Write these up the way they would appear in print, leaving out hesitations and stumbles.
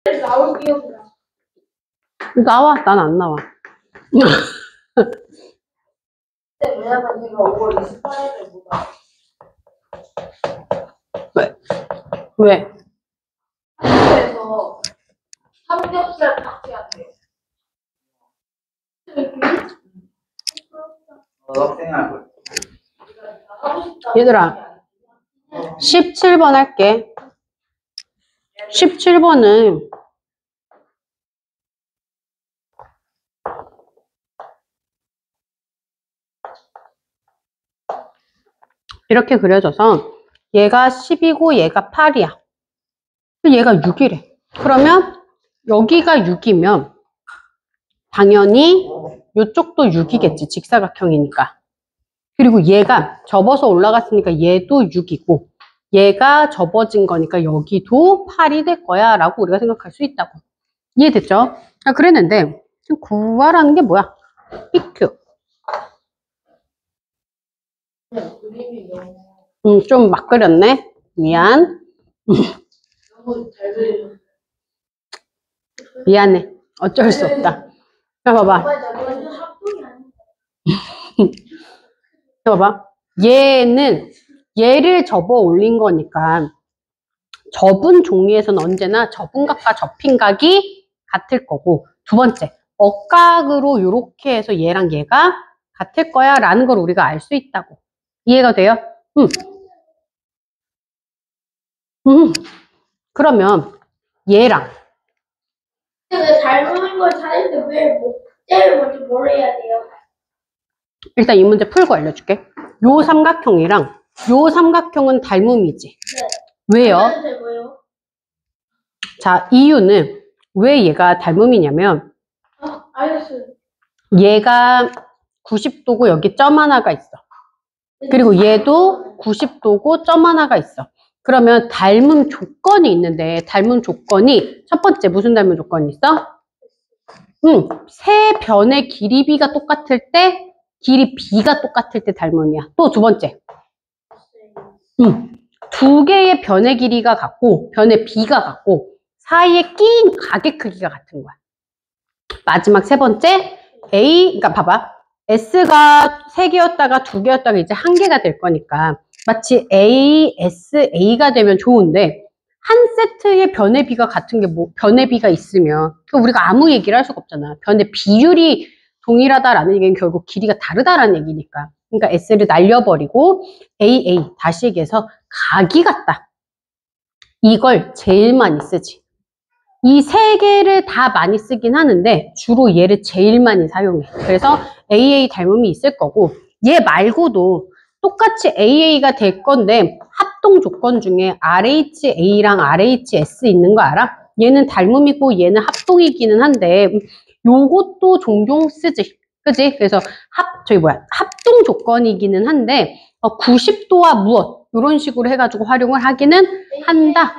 나올게요. 나와. 난 안 나와. 왜냐면 제가 5월 28일에 보다. 왜? 학교에서 삼겹살 파티 한대요. 얘들아, 17번 할게. 17번은 이렇게 그려져서 얘가 10이고 얘가 8이야. 얘가 6이래. 그러면 여기가 6이면 당연히 이쪽도 6이겠지. 직사각형이니까. 그리고 얘가 접어서 올라갔으니까 얘도 6이고 얘가 접어진 거니까 여기도 8이 될 거야 라고 우리가 생각할 수 있다고. 이해됐죠? 그랬는데 지금 구하라는 게 뭐야? PQ. 좀 막 그렸네. 미안. 너무 잘 그리는. 미안해. 어쩔 수 없다. 자, 봐봐. 봐봐. 얘를 접어 올린 거니까 접은 종이에서는 언제나 접은 각과 접힌 각이 같을 거고, 두 번째, 억각으로 이렇게 해서 얘랑 얘가 같을 거야 라는 걸 우리가 알 수 있다고. 이해가 돼요? 그러면 얘랑 근데 닮은 걸 찾을 때 제일 먼저 뭘 해야 돼요? 일단 이 문제 풀고 알려줄게. 요 삼각형이랑 요 삼각형은 닮음이지. 네. 왜요? 되고요. 자, 이유는 왜 얘가 닮음이냐면 알겠어요. 얘가 90도고 여기 점 하나가 있어. 그리고 얘도 90도고 점 하나가 있어. 그러면 닮음 조건이 있는데 닮음 조건이 첫 번째 무슨 닮음 조건이 있어? 세 변의 길이 b가 똑같을 때 길이 b가 똑같을 때 닮음이야. 또 두 번째. 두 개의 변의 길이가 같고 변의 b가 같고 사이에 낀 각의 크기가 같은 거야. 마지막 세 번째 그러니까 봐봐. S가 3개였다가 2개였다가 이제 1개가 될 거니까 마치 A, S, A가 되면 좋은데 한 세트의 변의 비가 같은 게 변의 비가 있으면 우리가 아무 얘기를 할 수가 없잖아. 변의 비율이 동일하다라는 얘기는 결국 길이가 다르다라는 얘기니까. 그러니까 S를 날려버리고 A 다시 얘기해서 각이 같다. 이걸 제일 많이 쓰지. 이 세 개를 다 많이 쓰긴 하는데 주로 얘를 제일 많이 사용해. 그래서 AA 닮음이 있을 거고 얘 말고도 똑같이 AA가 될 건데 합동 조건 중에 RHA랑 RHS 있는 거 알아? 얘는 닮음이고 얘는 합동이기는 한데 요것도 종종 쓰지. 그지? 그래서 합동 조건이기는 한데 90도와 무엇 이런 식으로 해가지고 활용을 하기는 한다.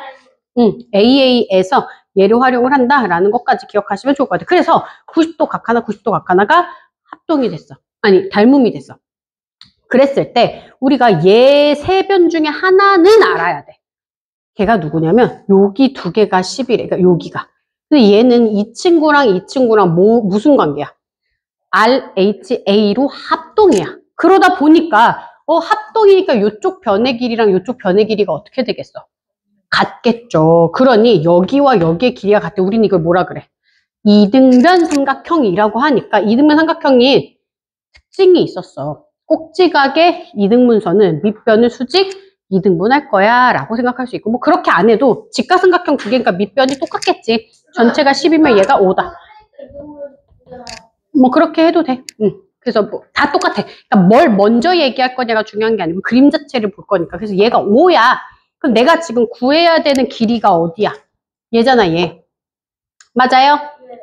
AA에서 얘를 활용을 한다라는 것까지 기억하시면 좋을 것 같아요. 그래서 90도 각 하나, 90도 각 하나가 합동이 됐어. 아니, 닮음이 됐어. 그랬을 때 우리가 얘 세 변 중에 하나는 알아야 돼. 걔가 누구냐면 여기 두 개가 10이래. 그러니까 여기가. 근데 얘는 이 친구랑 무슨 관계야? RHA로 합동이야. 그러다 보니까 합동이니까 이쪽 변의 길이랑 이쪽 변의 길이가 어떻게 되겠어? 같겠죠. 그러니 여기와 여기의 길이가 같대. 우리는 이걸 뭐라 그래? 이등변 삼각형이라고 하니까 이등변 삼각형이 특징이 있었어. 꼭지각의 이등분선은 밑변을 수직 2등분할 거야 라고 생각할 수 있고 뭐 그렇게 안 해도 직각삼각형 두 개니까 밑변이 똑같겠지. 전체가 10이면 얘가 5다. 뭐 그렇게 해도 돼. 그래서 뭐 다 똑같아. 그러니까 뭘 먼저 얘기할 거냐가 중요한 게 아니고 그림 자체를 볼 거니까. 그래서 얘가 5야. 그럼 내가 지금 구해야 되는 길이가 어디야? 얘잖아, 얘. 맞아요?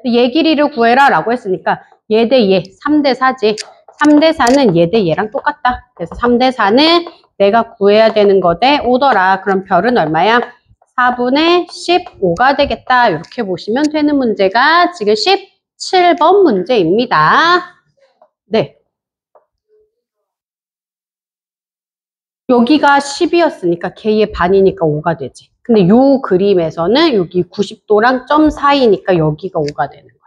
얘 길이를 구해라 라고 했으니까 얘 대 얘, 3대 4지. 3대 4는 얘 대 얘랑 똑같다. 그래서 3대 4는 내가 구해야 되는 거 대 5더라. 그럼 별은 얼마야? 4분의 15가 되겠다. 이렇게 보시면 되는 문제가 지금 17번 문제입니다. 네. 여기가 10이었으니까 걔의 반이니까 5가 되지. 근데 요 그림에서는 여기 90도랑 점 사이니까 여기가 5가 되는 거야.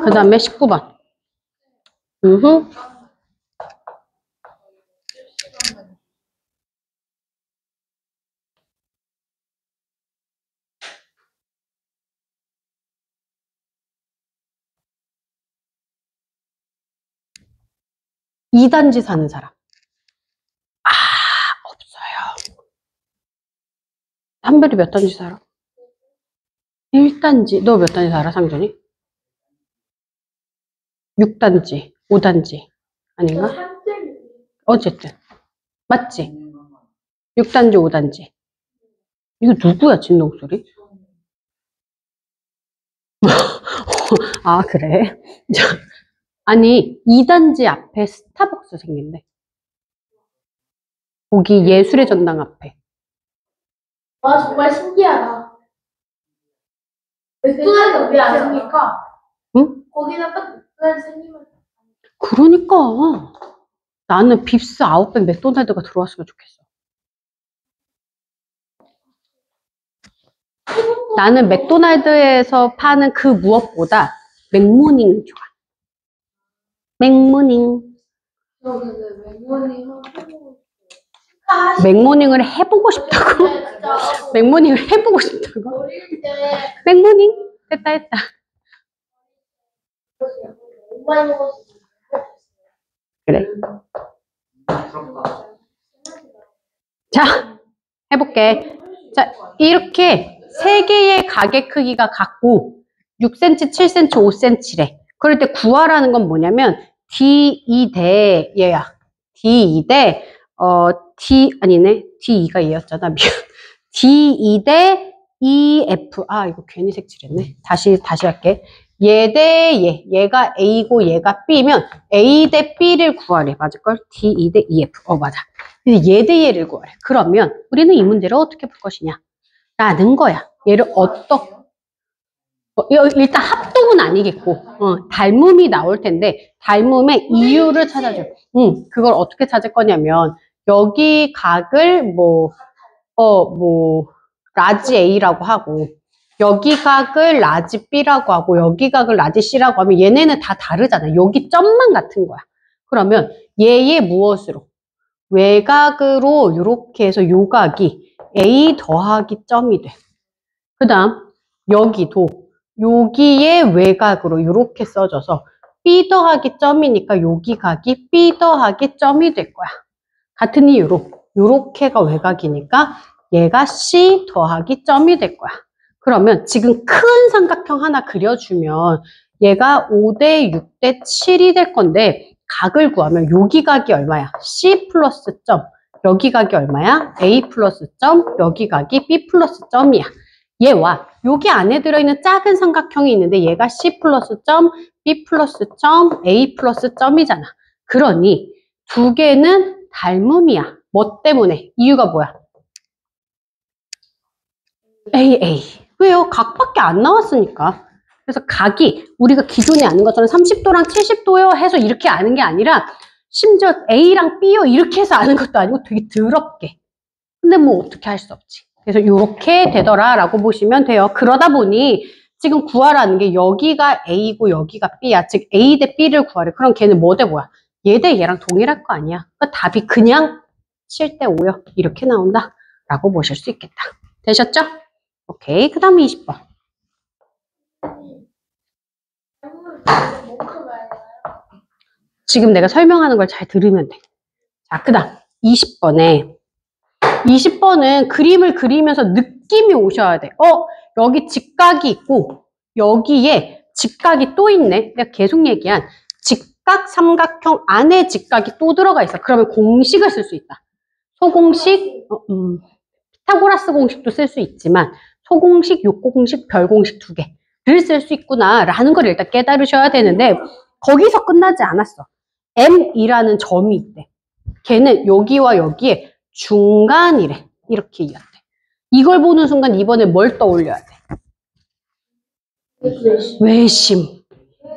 그 다음에 19번. 2단지 사는 사람. 없어요. 한별이 몇 단지 살아? 1단지. 너 몇 단지 살아, 상준이? 6단지, 5단지. 아닌가? 어쨌든. 맞지? 6단지, 5단지. 이거 누구야, 진동소리? 아, 그래? 아니, 2단지 앞에 스타벅스 생긴대. 거기 예술의 전당 앞에. 와, 정말 신기하다. 맥도날드 왜 안 생길까? 응? 거기다 딱 맥도날드 생기면. 그러니까. 나는 빕스 아웃백 맥도날드가 들어왔으면 좋겠어. 나는 맥도날드에서 파는 그 무엇보다 맥모닝 좋아. 맥모닝. 저 근데 맥모닝 맥모닝을 해보고 싶다고? 맥모닝을 해보고 싶다고? 어릴 때 맥모닝? 됐다. 너무 많이 먹었어. 그래. 자, 해볼게. 자, 이렇게 세 개의 가게 크기가 같고 6cm, 7cm, 5cm래. 그럴 때 구하라는 건 뭐냐면 D2 대 얘야. D2 대 아니네. D2가 얘였잖아. 미안. D2 대 EF. 아, 이거 괜히 색칠했네. 다시 할게. 얘 대 얘가 A고 얘가 B면 A 대 B를 구하래. 맞을걸? D2 대 EF. 맞아. 근데 얘 대 얘를 구하래. 그러면 우리는 이 문제를 어떻게 풀 것이냐? 라는 거야. 얘를 일단 합동은 아니겠고, 닮음이 나올 텐데, 닮음의 이유를 찾아줘. 그걸 어떻게 찾을 거냐면, 여기 각을 라지 A라고 하고, 여기 각을 라지 B라고 하고, 여기 각을 라지 C라고 하면 얘네는 다 다르잖아. 여기 점만 같은 거야. 그러면 얘의 무엇으로? 외곽으로 이렇게 해서 요 각이 A 더하기 점이 돼. 그 다음 여기도 여기에 외곽으로 이렇게 써져서 B 더하기 점이니까 여기 각이 B 더하기 점이 될 거야. 같은 이유로 요렇게가 외곽이니까 얘가 C 더하기 점이 될 거야. 그러면 지금 큰 삼각형 하나 그려주면 얘가 5대 6대 7이 될 건데 각을 구하면 여기 각이 얼마야? C 플러스 점. 여기 각이 얼마야? A 플러스 점. 여기 각이 B 플러스 점이야. 얘와 여기 안에 들어있는 작은 삼각형이 있는데 얘가 C 플러스 점, B 플러스 점, A 플러스 점이잖아. 그러니 두 개는 닮음이야. 뭐 때문에? 이유가 뭐야? AA. 왜요? 각밖에 안 나왔으니까. 그래서 각이 우리가 기존에 아는 것처럼 30도랑 70도요 해서 이렇게 아는 게 아니라 심지어 A랑 B요 이렇게 해서 아는 것도 아니고 되게 더럽게. 근데 뭐 어떻게 할 수 없지. 그래서 이렇게 되더라라고 보시면 돼요. 그러다 보니 지금 구하라는 게 여기가 A고 여기가 B야. 즉 A 대 B를 구하래. 그럼 걔는 뭐 대 뭐야? 얘 대 얘랑 동일할 거 아니야. 그러니까 답이 그냥 7대 5요. 이렇게 나온다. 라고 보실 수 있겠다. 되셨죠? 오케이. 그 다음에 20번. 지금 내가 설명하는 걸 잘 들으면 돼. 자, 그 다음 20번은 그림을 그리면서 느낌이 오셔야 돼. 여기 직각이 있고 여기에 직각이 또 있네. 내가 계속 얘기한 직각 삼각형 안에 직각이 또 들어가 있어. 그러면 공식을 쓸 수 있다. 소공식, 피타고라스 공식도 쓸 수 있지만 소공식, 요공식, 별공식 두 개를 쓸 수 있구나 라는 걸 일단 깨달으셔야 되는데 거기서 끝나지 않았어. M이라는 점이 있대. 걔는 여기와 여기에 중간이래. 이렇게 이해돼. 이걸 보는 순간 이번에 뭘 떠올려야 돼? 외심.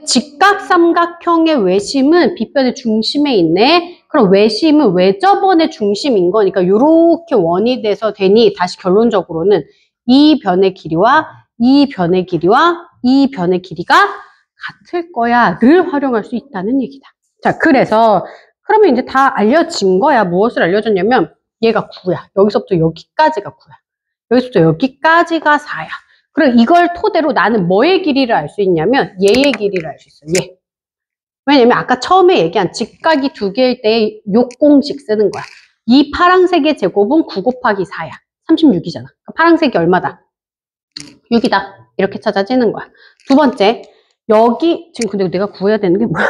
직각삼각형의 외심은 빗변의 중심에 있네. 그럼 외심은 외접원의 중심인 거니까 이렇게 원이 돼서 되니 다시 결론적으로는 이 변의 길이와 이 변의 길이와 이 변의 길이가 같을 거야를 활용할 수 있다는 얘기다. 자, 그래서 그러면 이제 다 알려진 거야. 무엇을 알려줬냐면 얘가 9야. 여기서부터 여기까지가 9야. 여기서부터 여기까지가 4야. 그리고 이걸 토대로 나는 뭐의 길이를 알 수 있냐면 얘의 길이를 알 수 있어. 얘. 왜냐면 아까 처음에 얘기한 직각이 두 개일 때 요 공식 쓰는 거야. 이 파란색의 제곱은 9 곱하기 4야. 36이잖아. 파란색이 얼마다? 6이다. 이렇게 찾아지는 거야. 두 번째, 여기 지금 근데 내가 구해야 되는 게 뭐야?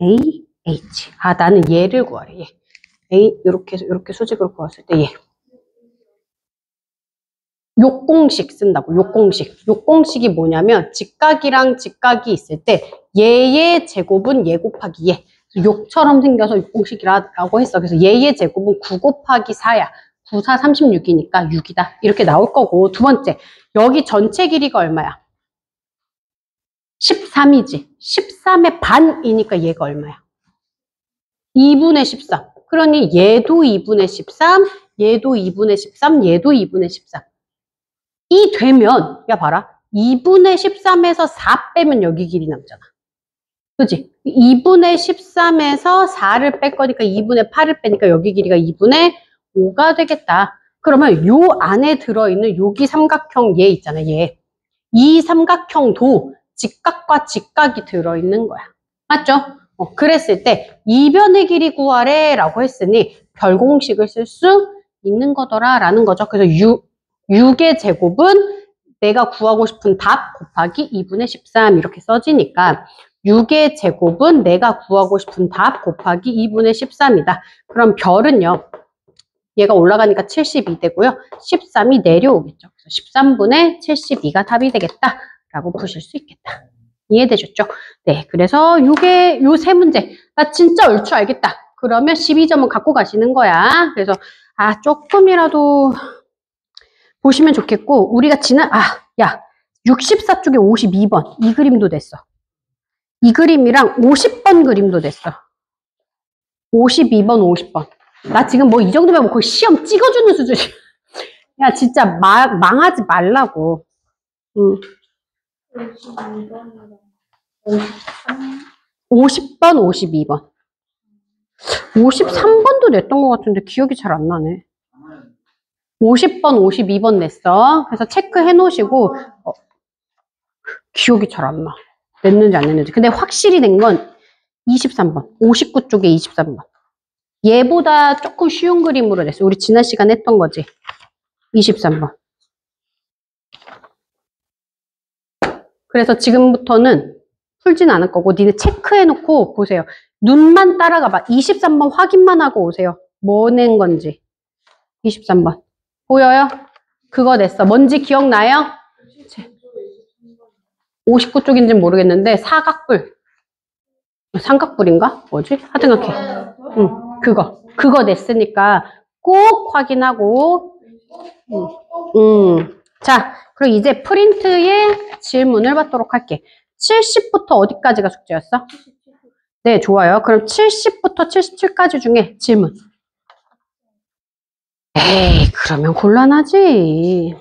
A, H. 아, 나는 얘를 구하래. 얘. A 이렇게 해서 이렇게 수직으로 구했을 때 얘. 요 공식 쓴다고. 요 공식. 요 공식이 뭐냐면 직각이랑 직각이 있을 때 얘의 제곱은 얘 곱하기 얘. 욕처럼 생겨서 요 공식이라고 했어. 그래서 얘의 제곱은 9 곱하기 4야. 9, 4, 36이니까 6이다. 이렇게 나올 거고. 두 번째, 여기 전체 길이가 얼마야? 13이지. 13의 반이니까 얘가 얼마야? 2분의 13. 그러니 얘도 2분의 13, 얘도 2분의 13, 얘도 2분의 13. 이 되면, 야 봐라. 2분의 13에서 4 빼면 여기 길이 남잖아. 그치? 2분의 13에서 4를 뺄 거니까 2분의 8을 빼니까 여기 길이가 2분의 5가 되겠다. 그러면 요 안에 들어있는 여기 삼각형 얘 있잖아, 얘. 이 삼각형도 직각과 직각이 들어있는 거야. 맞죠? 그랬을 때 이변의 길이 구하래 라고 했으니 별공식을 쓸 수 있는 거더라 라는 거죠. 그래서 6의 제곱은 내가 구하고 싶은 답 곱하기 2분의 13 이렇게 써지니까 6의 제곱은 내가 구하고 싶은 답 곱하기 2분의 13이다. 그럼 별은요. 얘가 올라가니까 72 되고요. 13이 내려오겠죠. 그래서 13분의 72가 답이 되겠다. 라고 푸실 수 있겠다. 이해되셨죠? 네. 그래서 요게, 요 세 문제. 나 진짜 얼추 알겠다. 그러면 12점은 갖고 가시는 거야. 그래서, 조금이라도 보시면 좋겠고, 우리가 야, 64쪽에 52번. 이 그림도 됐어. 이 그림이랑 50번 그림도 됐어. 52번, 50번. 나 지금 뭐 이 정도면 뭐 거의 시험 찍어주는 수준이야. 야, 진짜 망하지 말라고. 50번, 52번. 53번도 냈던 것 같은데 기억이 잘 안 나네. 50번, 52번 냈어. 그래서 체크해 놓으시고, 기억이 잘 안 나. 냈는지 안 냈는지. 근데 확실히 낸 건 23번. 59쪽에 23번. 얘보다 조금 쉬운 그림으로 냈어. 우리 지난 시간에 했던 거지. 23번. 그래서 지금부터는 풀진 않을 거고 니네 체크해놓고 보세요. 눈만 따라가봐. 23번 확인만 하고 오세요. 뭐 낸 건지. 23번. 보여요? 그거 냈어. 뭔지 기억나요? 59쪽인지는 모르겠는데 사각뿔. 삼각뿔인가? 뭐지? 하여튼간에. 그거 냈으니까 꼭 확인하고. 자, 그리고 이제 프린트의 질문을 받도록 할게. 70부터 어디까지가 숙제였어? 네, 좋아요. 그럼 70부터 77까지 중에 질문. 에이, 그러면 곤란하지.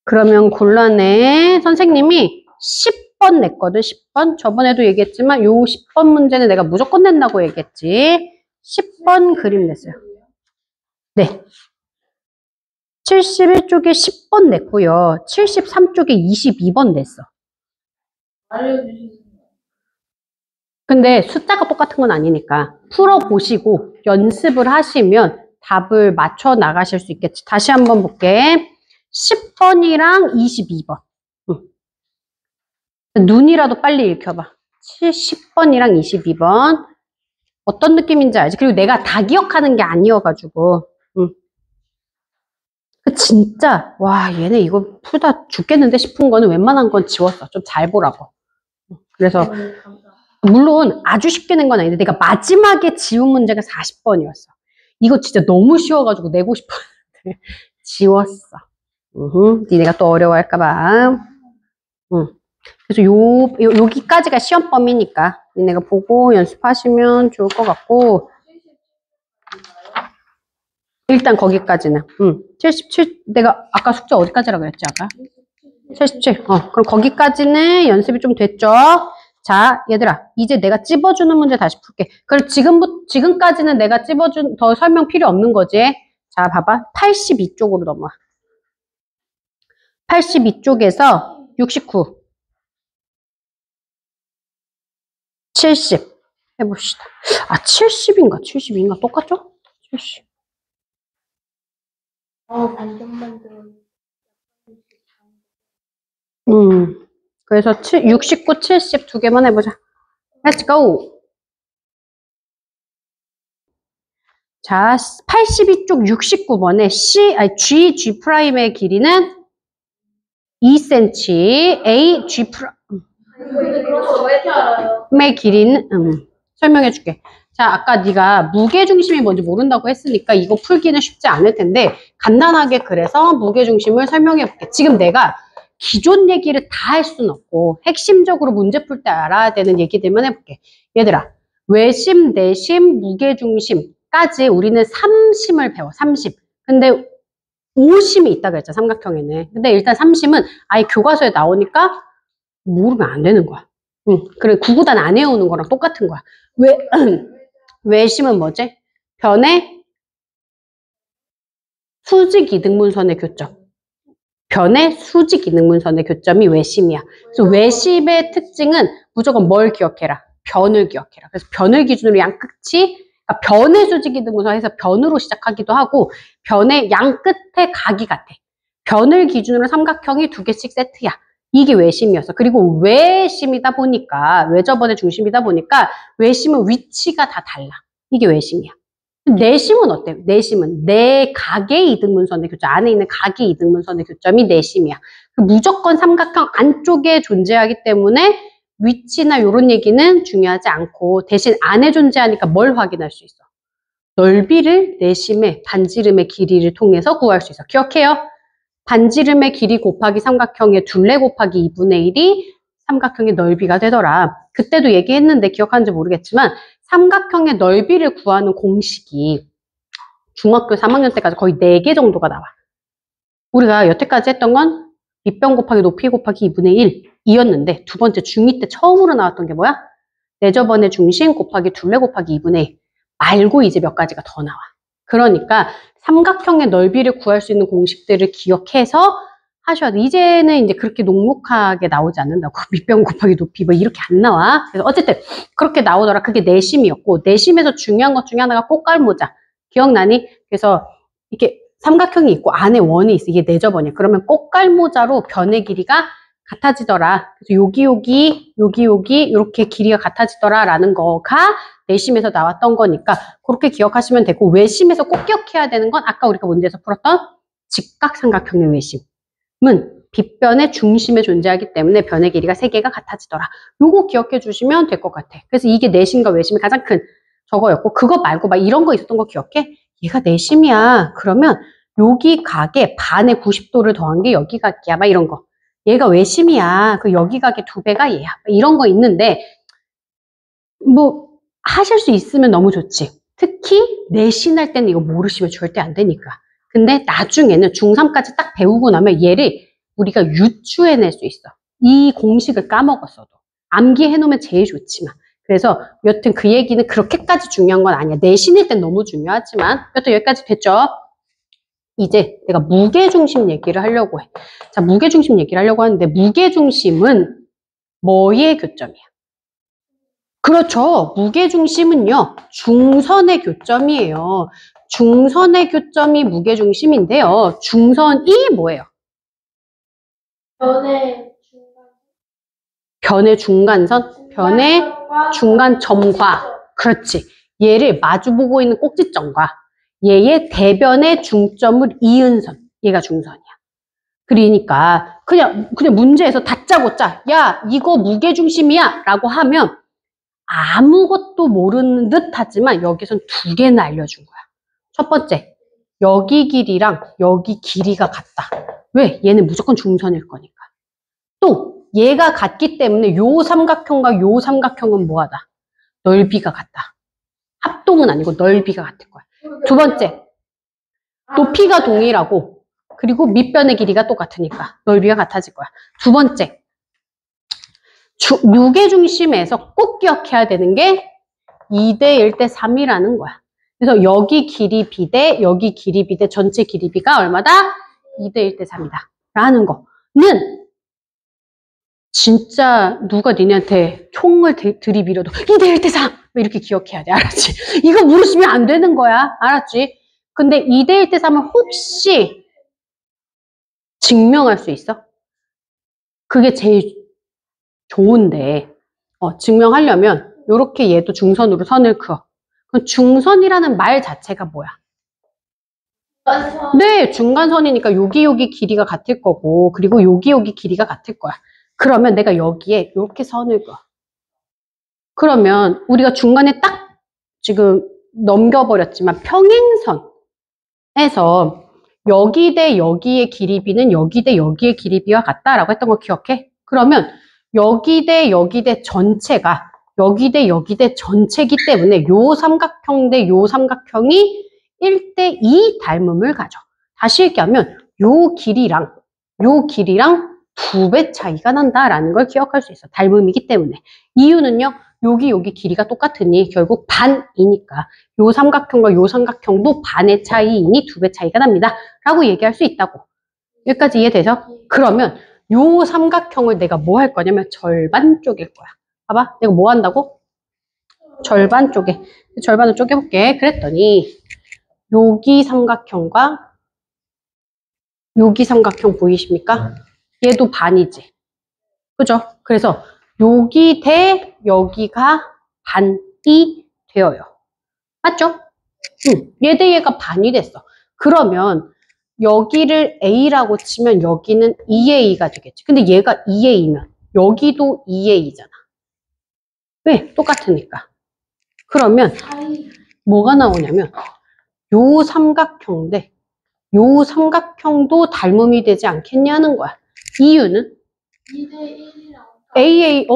그러면 곤란해. 선생님이 10번 냈거든, 10번. 저번에도 얘기했지만 요 10번 문제는 내가 무조건 낸다고 얘기했지. 10번 그림 냈어요. 네. 71쪽에 10번 냈고요. 73쪽에 22번 냈어. 근데 숫자가 똑같은 건 아니니까 풀어보시고 연습을 하시면 답을 맞춰 나가실 수 있겠지. 다시 한번 볼게. 10번이랑 22번. 눈이라도 빨리 읽혀봐. 10번이랑 22번. 어떤 느낌인지 알지? 그리고 내가 다 기억하는 게 아니어가지고. 진짜 와 얘네 이거 풀다 죽겠는데 싶은 거는 웬만한 건 지웠어. 좀 잘 보라고. 그래서 물론 아주 쉽게 낸 건 아닌데 내가 마지막에 지운 문제가 40번이었어. 이거 진짜 너무 쉬워가지고 내고 싶었는데 지웠어. 니네가 또 어려워할까봐. 그래서 여기까지가 시험 범위니까 내가 보고 연습하시면 좋을 것 같고, 일단 거기까지는 77 내가 아까 숙제 어디까지라고 그랬지 아까? 77 그럼 거기까지는 연습이 좀 됐죠? 자 얘들아 이제 내가 찝어주는 문제 다시 풀게. 그럼 지금까지는 내가 찝어준 더 설명 필요 없는 거지. 자 봐봐 82쪽으로 넘어와. 82쪽에서 69 70 해봅시다. 아 70인가 72인가 똑같죠? 70 반전만들. 그래서 69, 70 두 개만 해보자. Let's go. 자, 82쪽 69번에 G''의 길이는 2cm, A, G''의 길이는, 설명해줄게. 자, 아까 네가 무게중심이 뭔지 모른다고 했으니까 이거 풀기는 쉽지 않을 텐데 간단하게 그래서 무게중심을 설명해볼게. 지금 내가 기존 얘기를 다 할 수는 없고 핵심적으로 문제 풀 때 알아야 되는 얘기들만 해볼게. 얘들아, 외심, 내심, 무게중심까지 우리는 3심을 배워. 3심. 근데 5심이 있다 그랬잖아, 삼각형에는. 근데 일단 3심은 아예 교과서에 나오니까 모르면 안 되는 거야. 그래, 구구단 안 외우는 거랑 똑같은 거야. 외심은 뭐지? 변의 수직 이등분선의 교점. 변의 수직 이등분선의 교점이 외심이야. 그래서 외심의 특징은 무조건 뭘 기억해라? 변을 기억해라. 그래서 변을 기준으로 양끝이, 그러니까 변의 수직 이등분선에서 변으로 시작하기도 하고 변의 양끝에 각이 같아. 변을 기준으로 삼각형이 2개씩 세트야. 이게 외심이었어. 그리고 외심이다 보니까, 외접원의 중심이다 보니까 외심은 위치가 다 달라. 이게 외심이야. 내심은 어때? 내심은 내 각의 이등분선의 교점, 안에 있는 각의 이등분선의 교점이 내심이야. 무조건 삼각형 안쪽에 존재하기 때문에 위치나 이런 얘기는 중요하지 않고 대신 안에 존재하니까 뭘 확인할 수 있어? 넓이를 내심의 반지름의 길이를 통해서 구할 수 있어. 기억해요? 반지름의 길이 곱하기 삼각형의 둘레 곱하기 2분의 1이 삼각형의 넓이가 되더라. 그때도 얘기했는데 기억하는지 모르겠지만 삼각형의 넓이를 구하는 공식이 중학교 3학년 때까지 거의 4개 정도가 나와. 우리가 여태까지 했던 건 밑변 곱하기 높이 곱하기 2분의 1이었는데 두 번째 중2 때 처음으로 나왔던 게 뭐야? 내접원의 중심 곱하기 둘레 곱하기 2분의 1 말고 이제 몇 가지가 더 나와. 그러니까 삼각형의 넓이를 구할 수 있는 공식들을 기억해서 하셔야 돼. 이제는 이제 그렇게 녹록하게 나오지 않는다고. 밑변 곱하기 높이 뭐 이렇게 안 나와. 그래서 어쨌든 그렇게 나오더라. 그게 내심이었고 내심에서 중요한 것 중에 하나가 꽃갈모자. 기억나니? 그래서 이렇게 삼각형이 있고 안에 원이 있어. 이게 내접원이야. 그러면 꽃갈모자로 변의 길이가 같아지더라. 그래서 여기 이렇게 길이가 같아지더라 라는 거가 내심에서 나왔던 거니까 그렇게 기억하시면 되고 외심에서 꼭 기억해야 되는 건 아까 우리가 문제에서 풀었던 직각삼각형의 외심은 빗변의 중심에 존재하기 때문에 변의 길이가 3개가 같아지더라. 요거 기억해 주시면 될 것 같아. 그래서 이게 내심과 외심이 가장 큰 저거였고 그거 말고 막 이런 거 있었던 거 기억해? 얘가 내심이야. 그러면 여기 각에 반의 90도를 더한 게 여기 각이야. 막 이런 거. 얘가 외심이야. 그 여기 각의 2배가 얘야. 이런 거 있는데 뭐 하실 수 있으면 너무 좋지. 특히 내신할 때는 이거 모르시면 절대 안 되니까. 근데 나중에는 중3까지 딱 배우고 나면 얘를 우리가 유추해낼 수 있어. 이 공식을 까먹었어도. 암기해놓으면 제일 좋지만. 그래서 여튼 그 얘기는 그렇게까지 중요한 건 아니야. 내신일 땐 너무 중요하지만 여튼 여기까지 됐죠? 이제 내가 무게중심 얘기를 하려고 해. 자, 무게중심 얘기를 하려고 하는데 무게중심은 뭐의 교점이야? 그렇죠. 무게중심은요. 중선의 교점이에요. 중선의 교점이 무게중심인데요. 중선이 뭐예요? 변의 중간선? 변의 중간점과 그렇지. 얘를 마주보고 있는 꼭지점과 얘의 대변의 중점을 이은 선. 얘가 중선이야. 그러니까 그냥 문제에서 다짜고짜 야 이거 무게중심이야 라고 하면 아무것도 모르는 듯 하지만 여기선 2개나 알려준 거야. 첫 번째, 여기 길이랑 여기 길이가 같다. 왜? 얘는 무조건 중선일 거니까. 또 얘가 같기 때문에 요 삼각형과 요 삼각형은 뭐하다? 넓이가 같다. 합동은 아니고 넓이가 같을 거야. 두 번째, 높이가 동일하고 그리고 밑변의 길이가 똑같으니까 넓이가 같아질 거야. 두 번째, 무게중심에서 꼭 기억해야 되는 게 2대 1대 3이라는 거야. 그래서 여기 길이 비대, 여기 길이 비대, 전체 길이 비가 얼마다? 2대 1대 3이다. 라는 거는 진짜 누가 니네한테 총을 들이밀어도 2대 1대 3! 이렇게 기억해야 돼. 알았지? 이거 물으시면 안 되는 거야. 알았지? 근데 2대 1대 3을 혹시 증명할 수 있어? 그게 제일 좋은데 증명하려면 이렇게 얘도 중선으로 선을 그어. 그럼 중선이라는 말 자체가 뭐야? 네, 중간선이니까 여기 길이가 같을 거고 그리고 여기 길이가 같을 거야. 그러면 내가 여기에 이렇게 선을 그어. 그러면 우리가 중간에 딱 지금 넘겨버렸지만 평행선에서 여기 대 여기의 길이 비는 여기 대 여기의 길이 비와 같다라고 했던 거 기억해? 그러면 여기 대 전체가 여기 대 전체이기 때문에 요 삼각형 대 요 삼각형이 1대 2 닮음을 가져. 다시 얘기하면 요 길이랑 2배 차이가 난다라는 걸 기억할 수 있어. 닮음이기 때문에. 이유는요. 여기 길이가 똑같으니 결국 반이니까 요 삼각형과 요 삼각형도 반의 차이이니 2배 차이가 납니다. 라고 얘기할 수 있다고. 여기까지 이해돼서? 그러면 요 삼각형을 내가 뭐 할 거냐면 절반 쪼갤 거야. 봐봐. 내가 뭐 한다고? 절반 쪼개. 절반을 쪼개볼게. 그랬더니 여기 삼각형과 여기 삼각형 보이십니까? 얘도 반이지. 그죠? 그래서 여기 대 여기가 반이 되어요. 맞죠? 얘 대 얘가 반이 됐어. 그러면 여기를 A라고 치면 여기는 2A가 되겠지. 근데 얘가 2A면 여기도 2A잖아. 왜? 똑같으니까. 그러면 뭐가 나오냐면 요 삼각형 대 요 삼각형도 닮음이 되지 않겠냐는 거야. 이유는 2대 1이랑 AA,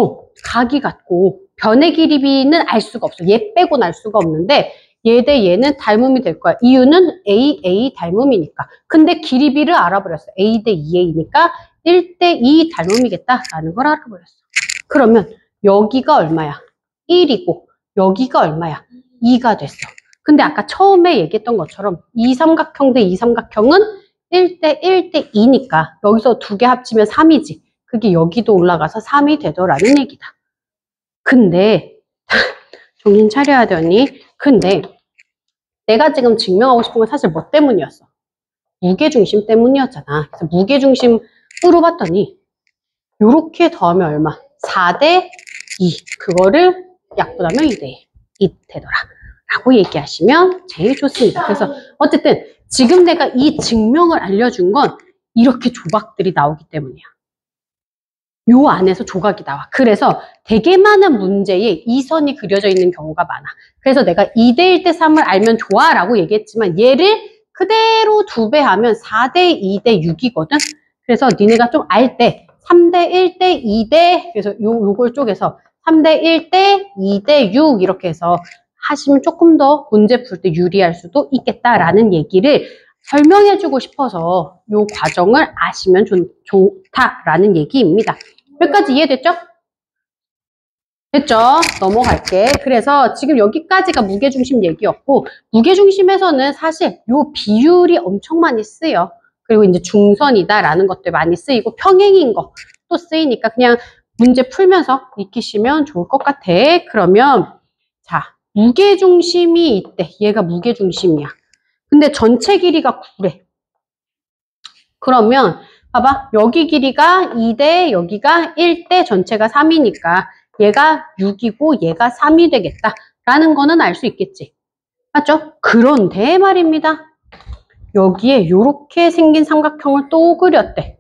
각이 같고 변의 길이비는 알 수가 없어. 얘 빼고는 알 수가 없는데 얘 대 얘는 닮음이 될 거야. 이유는 AA 닮음이니까. 근데 길이비를 알아버렸어. A 대 2A니까 1대 2 닮음이겠다라는 걸 알아버렸어. 그러면 여기가 얼마야? 1이고 여기가 얼마야? 2가 됐어. 근데 아까 처음에 얘기했던 것처럼 이 삼각형 대 이 삼각형은 1대 1대 2니까 여기서 두 개 합치면 3이지. 그게 여기도 올라가서 3이 되더라는 얘기다. 근데 정신 차려야 되니? 근데 내가 지금 증명하고 싶은 건 사실 뭐 때문이었어? 무게중심 때문이었잖아. 그래서 무게중심으로 봤더니 요렇게 더하면 얼마? 4대 2. 그거를 약분하면 2대 2 되더라. 라고 얘기하시면 제일 좋습니다. 그래서 어쨌든 지금 내가 이 증명을 알려준 건 이렇게 조각들이 나오기 때문이야. 요 안에서 조각이 나와. 그래서 되게 많은 문제에 이 선이 그려져 있는 경우가 많아. 그래서 내가 2대 1대 3을 알면 좋아 라고 얘기했지만 얘를 그대로 2배 하면 4대 2대 6이거든. 그래서 니네가 좀 알 때 3대 1대 2대 그래서 요걸 쪼개서 3대 1대 2대 6 이렇게 해서 하시면 조금 더 문제 풀 때 유리할 수도 있겠다라는 얘기를 설명해주고 싶어서 요 과정을 아시면 좋다라는 얘기입니다. 여기까지 이해됐죠? 됐죠? 넘어갈게. 그래서 지금 여기까지가 무게중심 얘기였고 무게중심에서는 사실 요 비율이 엄청 많이 쓰여. 그리고 이제 중선이다라는 것들 많이 쓰이고 평행인 거 또 쓰이니까 그냥 문제 풀면서 익히시면 좋을 것 같아. 그러면 자 무게중심이 있대. 얘가 무게중심이야. 근데 전체 길이가 9래. 그러면 봐봐. 여기 길이가 2대 여기가 1대 전체가 3이니까 얘가 6이고 얘가 3이 되겠다라는 거는 알 수 있겠지. 맞죠? 그런데 말입니다. 여기에 이렇게 생긴 삼각형을 또 그렸대.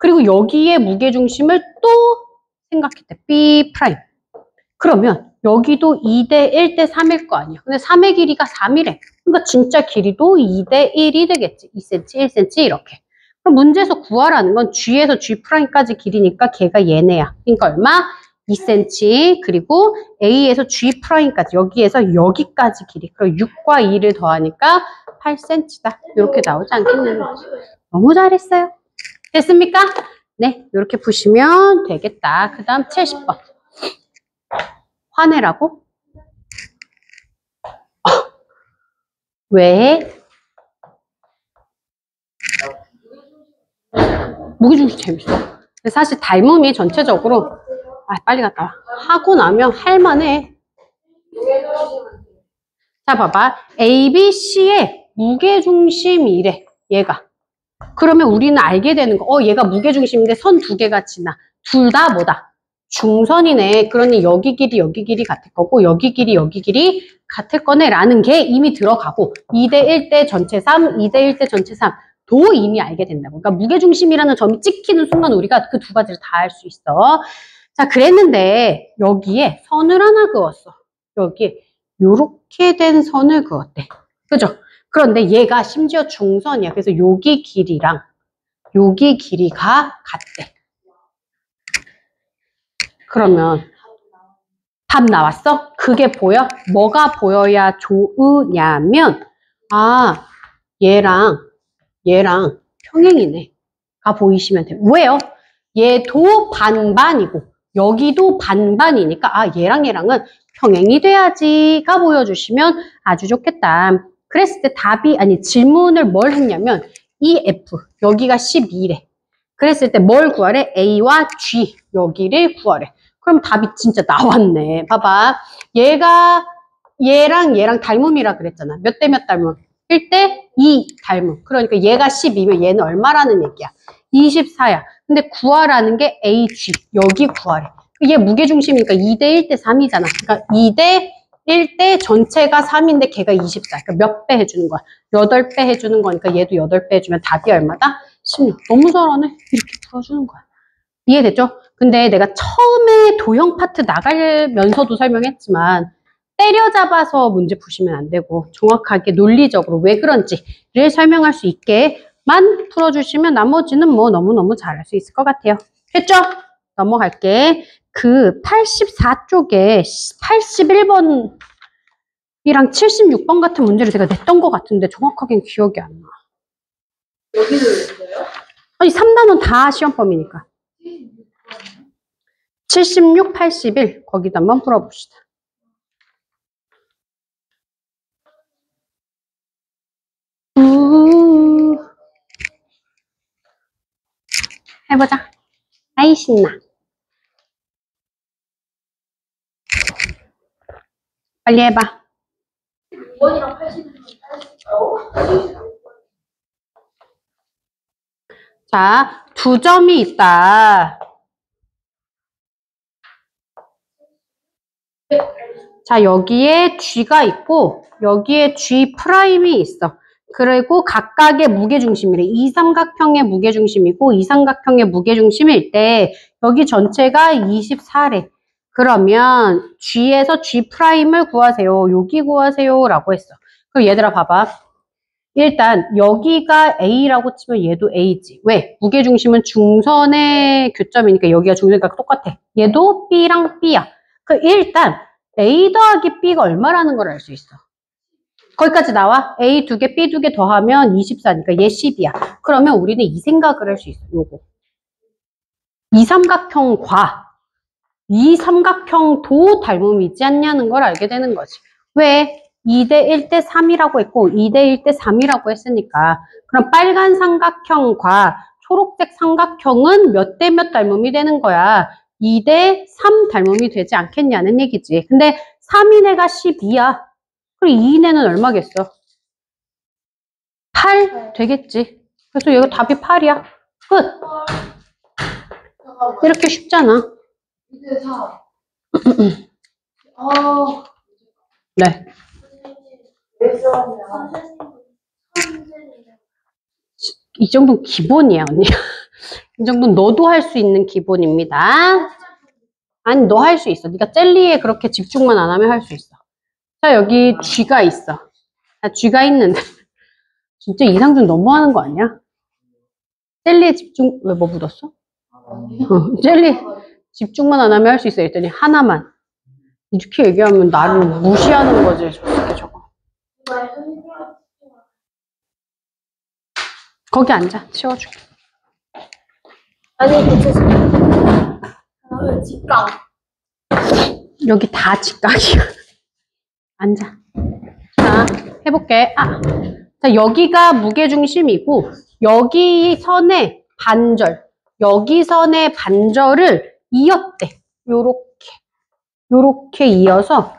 그리고 여기에 무게중심을 또 생각했대. B'. 그러면 여기도 2대 1대 3일 거 아니야. 근데 3의 길이가 3이래. 그러니까 진짜 길이도 2대 1이 되겠지. 2cm, 1cm 이렇게. 그럼 문제에서 구하라는 건 G에서 G'까지 길이니까 걔가 얘네야. 그러니까 얼마? 2cm. 그리고 A에서 G'까지 여기에서 여기까지 길이. 그리고 6과 2를 더하니까 8cm다. 이렇게 나오지 않겠냐는 거지. 너무 잘했어요. 됐습니까? 네, 이렇게 보시면 되겠다. 그 다음 70번. 화내라고? 왜? 무게중심 재밌어. 근데 사실 닮음이 전체적으로 빨리 갔다 와. 하고 나면 할만해. 자, 봐봐. A, B, C의 무게중심이 이래. 얘가. 그러면 우리는 알게 되는 거. 얘가 무게중심인데 선 두 개가 지나. 둘 다 뭐다? 중선이네. 그러니 여기 길이 같을 거고 여기 길이 같을 거네 라는 게 이미 들어가고 2대 1대 전체 3, 2대 1대 전체 3 도 이미 알게 된다고. 그러니까 무게중심이라는 점이 찍히는 순간 우리가 그 두 가지를 다 알 수 있어. 자, 그랬는데 여기에 선을 하나 그었어. 여기에 요렇게 된 선을 그었대. 그죠? 그런데 얘가 심지어 중선이야. 그래서 여기 길이랑 여기 길이가 같대. 그러면 답 나왔어? 그게 보여? 뭐가 보여야 좋으냐면 얘랑 평행이네. 가 보이시면 돼요. 왜요? 얘도 반반이고 여기도 반반이니까 얘랑은 평행이 돼야지가 보여주시면 아주 좋겠다. 그랬을 때 질문을 뭘 했냐면 EF 여기가 12래. 그랬을 때 뭘 구하래? A와 G 여기를 구하래. 그럼 답이 진짜 나왔네. 봐봐. 얘랑 닮음이라 그랬잖아. 몇 대 몇 닮음? 1대 2 닮음. 그러니까 얘가 12면 얘는 얼마라는 얘기야? 24야. 근데 구하라는 게 AG. 여기 구하래. 얘 무게중심이니까 2대 1대 3이잖아. 그러니까 2대 1대 전체가 3인데 걔가 24. 그러니까 몇 배 해주는 거야? 8배 해주는 거니까 얘도 8배 해주면 답이 얼마다? 16. 너무 잘하네. 이렇게 풀어주는 거야. 이해됐죠? 근데 내가 처음에 도형 파트 나가면서도 설명했지만 때려잡아서 문제 푸시면 안 되고 정확하게 논리적으로 왜 그런지를 설명할 수 있게만 풀어주시면 나머지는 뭐 너무너무 잘할 수 있을 것 같아요. 됐죠? 넘어갈게. 그 84쪽에 81번이랑 76번 같은 문제를 제가 냈던 것 같은데 정확하게는 기억이 안 나. 여기도 있어요? 아니 3단원 다 시험범위니까. 76, 81 거기도 한번 풀어봅시다. 해보자. 아이 신나. 빨리 해봐. 2번이랑 80은 자, 두 점이 있다. 자, 여기에 G가 있고 여기에 G'이 있어. 그리고 각각의 무게중심이래. 이 삼각형의 무게중심이고 이 삼각형의 무게중심일 때 여기 전체가 24래. 그러면 G에서 G'을 구하세요. 여기 구하세요. 라고 했어. 그럼 얘들아 봐봐. 일단 여기가 A라고 치면 얘도 A지. 왜? 무게중심은 중선의 교점이니까 여기가 중선이니까 똑같아. 얘도 B랑 B야. 그 일단 A 더하기 B가 얼마라는 걸 알 수 있어. 거기까지 나와? A 2개, B 2개 더하면 24니까 얘 10이야. 그러면 우리는 이 생각을 할 수 있어. 요거. 이 삼각형과 이 삼각형도 닮음이지 않냐는 걸 알게 되는 거지. 왜? 2대 1대 3이라고 했고 2대 1대 3이라고 했으니까 그럼 빨간 삼각형과 초록색 삼각형은 몇 대 몇 닮음이 되는 거야? 2대 3 닮음이 되지 않겠냐는 얘기지. 근데 3인 애가 12야. 그리고 2인 애는 얼마겠어? 8 되겠지. 그래서 여기 답이 8이야. 끝. 이렇게 쉽잖아. 2대 4. 네. 이 정도는 기본이야, 언니. 이 정도는 너도 할 수 있는 기본입니다. 아니, 너 할 수 있어. 네가 젤리에 그렇게 집중만 안 하면 할 수 있어. 자, 여기 G가 있어. 자, G가 있는데. 진짜 이상준 너무하는 거 아니야? 젤리에 집중, 왜 뭐 묻었어? 아니요. 젤리 집중만 안 하면 할 수 있어. 했더니 하나만. 이렇게 얘기하면 나를 무시하는 거지. 저거. 거기 앉아. 치워줄게. 아니, 괜찮습니다. 왜 직감? 여기 다 직각이야. 앉아. 자, 해볼게. 자, 여기가 무게중심이고, 여기 선의 반절, 여기 선의 반절을 이었대. 요렇게 이어서,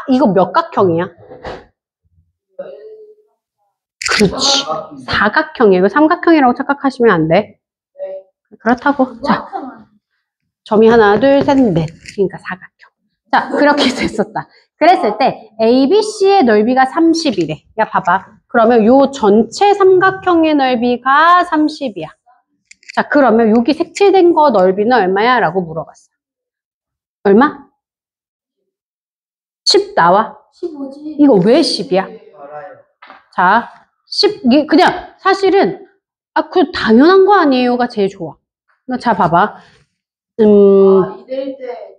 이거 몇 각형이야? 그렇지. 사각형이야. 이거 삼각형이라고 착각하시면 안 돼. 그렇다고. 자, 점이 하나, 둘, 셋, 넷. 그러니까 사각형. 자, 그렇게 됐었다. 그랬을 때 ABC의 넓이가 30이래. 야, 봐봐. 그러면 요 전체 삼각형의 넓이가 30이야. 자, 그러면 여기 색칠된 거 넓이는 얼마야? 라고 물어봤어. 얼마? 10 나와. 15지. 이거 왜 10이야? 자, 10, 이게 그냥 사실은, 그 당연한 거 아니에요가 제일 좋아. 자, 봐봐. 이럴 때.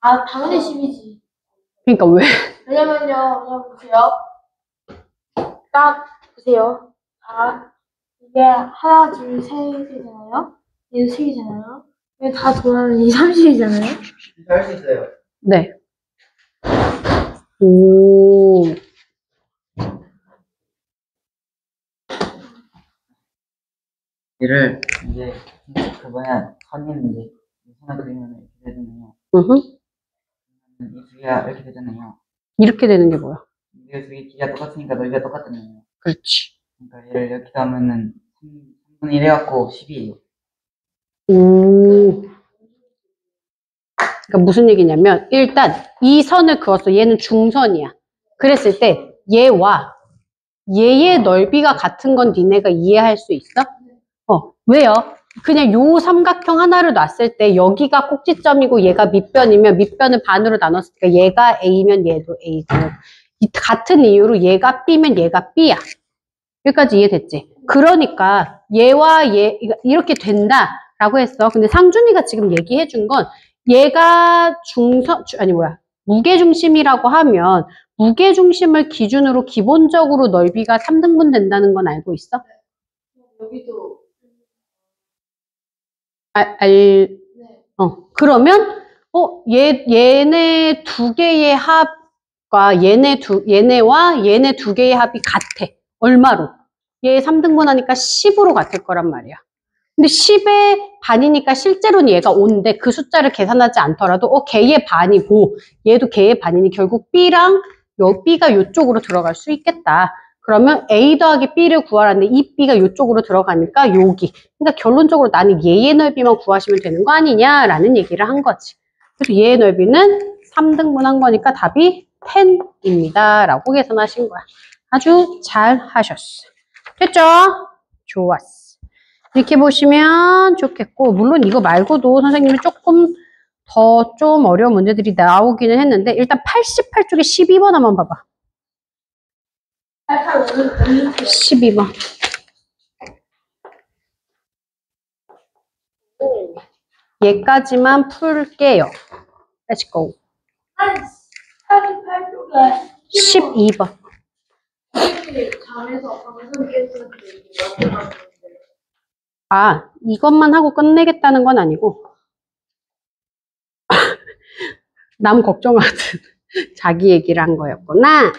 당연히 10이지. 그러니까 왜? 왜냐면요, 보세요. 딱, 보세요. 이게 하나, 둘, 셋이잖아요. 얘도 10이잖아요. 이게 다 더하면 이 30이잖아요. 할 수 있어요. 네. 오. 얘를 이제 선님 이제 선을 그리면 이렇게 되잖아요. 이 두 개가 이렇게 되잖아요. 이렇게 되는 게 뭐야? 이 두 개 길이가 똑같으니까 넓이가 똑같잖아요. 그렇지. 그러니까 얘를 이렇게 하면은 3분의 1 해갖고 10이에요. 오. 그러니까 무슨 얘기냐면 일단 이 선을 그었어. 얘는 중선이야. 그랬을 때 얘와 얘의 넓이가 같은 건 니네가 이해할 수 있어? 왜요? 그냥 요 삼각형 하나를 놨을 때 여기가 꼭지점이고 얘가 밑변이면 밑변을 반으로 나눴으니까 얘가 A면 얘도 A고 같은 이유로 얘가 B면 얘가 B야. 여기까지 이해됐지? 그러니까 얘와 얘 이렇게 된다라고 했어. 근데 상준이가 지금 얘기해 준 건 얘가 무게중심이라고 하면 무게중심을 기준으로 기본적으로 넓이가 3등분 된다는 건 알고 있어? 여기도. 네. 그러면 얘네 두 개의 합과 얘네와 얘네 두 개의 합이 같아. 얼마로? 얘 3등분 하니까 10으로 같을 거란 말이야. 근데 10의 반이니까 실제로는 얘가 5인데 그 숫자를 계산하지 않더라도 걔의 반이고 얘도 걔의 반이니 결국 B랑 B가 이쪽으로 들어갈 수 있겠다. 그러면 A 더하기 B를 구하라는데 이 B가 이쪽으로 들어가니까 여기. 그러니까 결론적으로 나는 얘의 넓이만 구하시면 되는 거 아니냐라는 얘기를 한 거지. 그래서 얘의 넓이는 3등분 한 거니까 답이 10입니다. 라고 계산하신 거야. 아주 잘 하셨어. 됐죠? 좋았어. 이렇게 보시면 좋겠고 물론 이거 말고도 선생님이 조금 더 좀 어려운 문제들이 나오기는 했는데 일단 88쪽에 12번 한번 봐봐. 12번. 얘까지만 풀게요. Let's go. 88쪽에 12번. 잠에서 이것만 하고 끝내겠다는 건 아니고 남 걱정하듯 자기 얘기를 한 거였구나.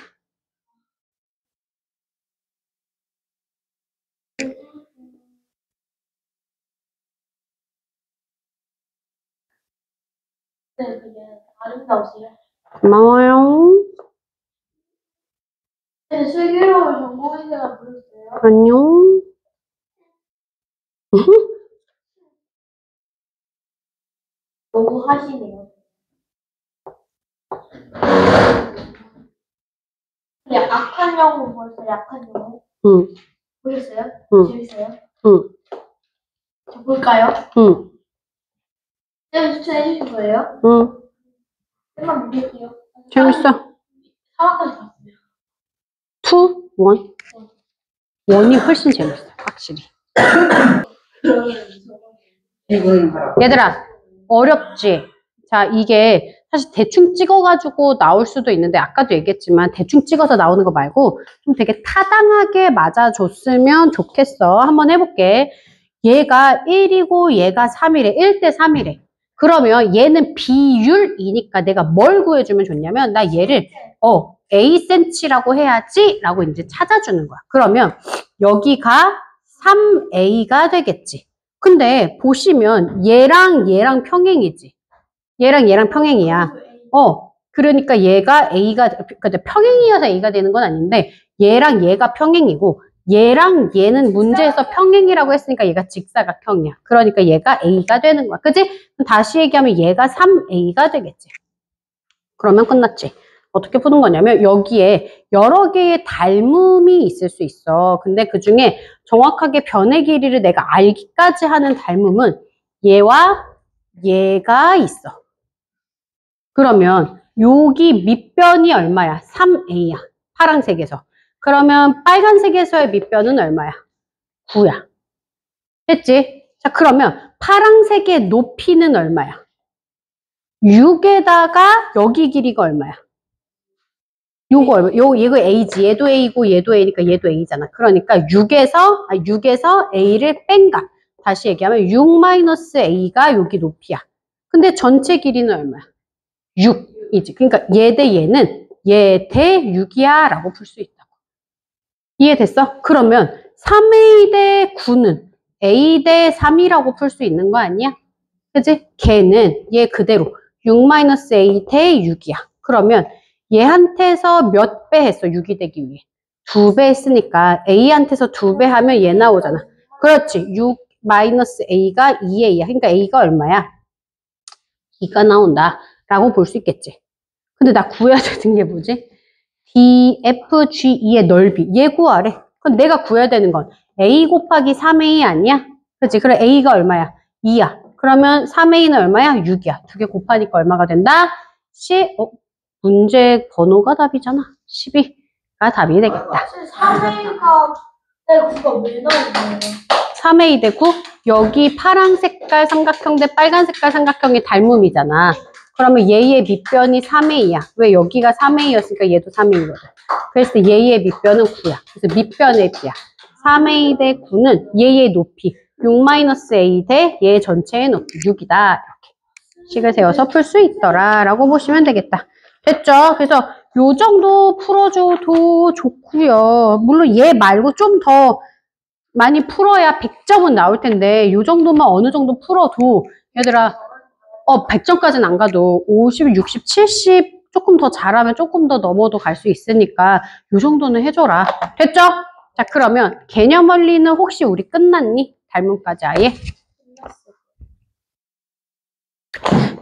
네, 그게 아름다우세요. 고마워요. 네, 슬기로운 전공의제가 부르세요. 안녕. 너무 하시네요. 악한 영웅 보셨어요? 악한 영웅? 응. 보셨어요? 응. 재밌어요? 응. 저 볼까요? 응. 쌤 추천해 주실 거예요? 응. 쌤만 볼게요. 재밌어. 4화까지 봤어요. 2, 1. 1이 훨씬 재밌어. 확실히. 이거는 하라. 얘들아, 어렵지? 자, 이게 사실 대충 찍어가지고 나올 수도 있는데, 아까도 얘기했지만, 대충 찍어서 나오는 거 말고, 좀 되게 타당하게 맞아줬으면 좋겠어. 한번 해볼게. 얘가 1이고, 얘가 3이래. 1대 3이래. 그러면 얘는 비율이니까 내가 뭘 구해주면 좋냐면, 나 얘를, A센치라고 해야지? 라고 이제 찾아주는 거야. 그러면 여기가 3A가 되겠지. 근데 보시면 얘랑 평행이지. 얘랑 평행이야. 그러니까 얘가 A가, 그러니까 평행이어서 A가 되는 건 아닌데, 얘랑 얘가 평행이고, 얘랑 얘는 문제에서 평행이라고 했으니까 얘가 직사각형이야. 그러니까 얘가 A가 되는 거야. 그지? 다시 얘기하면 얘가 3A가 되겠지. 그러면 끝났지. 어떻게 푸는 거냐면 여기에 여러 개의 닮음이 있을 수 있어. 근데 그 중에 정확하게 변의 길이를 내가 알기까지 하는 닮음은 얘와 얘가 있어. 그러면 여기 밑변이 얼마야? 3A야. 파란색에서. 그러면 빨간색에서의 밑변은 얼마야? 9야. 됐지? 자, 그러면 파란색의 높이는 얼마야? 6에다가 여기 길이가 얼마야? 이거 A지. 얘도 A고 얘도 A니까 얘도 A잖아. 그러니까 6에서 A를 뺀 값. 다시 얘기하면 6-A가 여기 높이야. 근데 전체 길이는 얼마야? 6이지. 그러니까 얘 대 얘는 얘 대 6이야 라고 풀 수 있다고. 이해됐어? 그러면 3A 대 9는 A 대 3이라고 풀 수 있는 거 아니야? 그치? 걔는 얘 그대로 6-A 대 6이야. 그러면 얘한테서 몇 배 했어? 6이 되기 위해. 2배 했으니까 A한테서 2배 하면 얘 나오잖아. 그렇지. 6-A가 2A야. 그러니까 A가 얼마야? 2가 나온다. 라고 볼 수 있겠지. 근데 나 구해야 되는 게 뭐지? DFGE의 넓이. 얘 구하래. 그럼 내가 구해야 되는 건 A 곱하기 3A 아니야? 그렇지. 그럼 A가 얼마야? 2야. 그러면 3A는 얼마야? 6이야. 두 개 곱하니까 얼마가 된다? 문제 번호가 답이잖아. 12가 답이 되겠다. 3A가 내 9가 왜 나온 거예요? 3A 대 9? 여기 파란 색깔 삼각형 대 빨간 색깔 삼각형이 닮음이잖아. 그러면 얘의 밑변이 3A야. 왜 여기가 3A였으니까 얘도 3A거든. 그래서 얘의 밑변은 9야. 그래서 밑변의 비야. 3A 대 9는 얘의 높이 6-A 대 얘 전체의 높이 6이다. 이렇게 식을 세워서 풀 수 있더라 라고 보시면 되겠다. 됐죠? 그래서 요 정도 풀어줘도 좋고요. 물론 얘 말고 좀 더 많이 풀어야 100점은 나올 텐데 요 정도만 어느 정도 풀어도 얘들아 100점까지는 안 가도 50, 60, 70 조금 더 잘하면 조금 더 넘어도 갈 수 있으니까 요 정도는 해줘라. 됐죠? 자, 그러면 개념 원리는 혹시 우리 끝났니? 닮음까지 아예?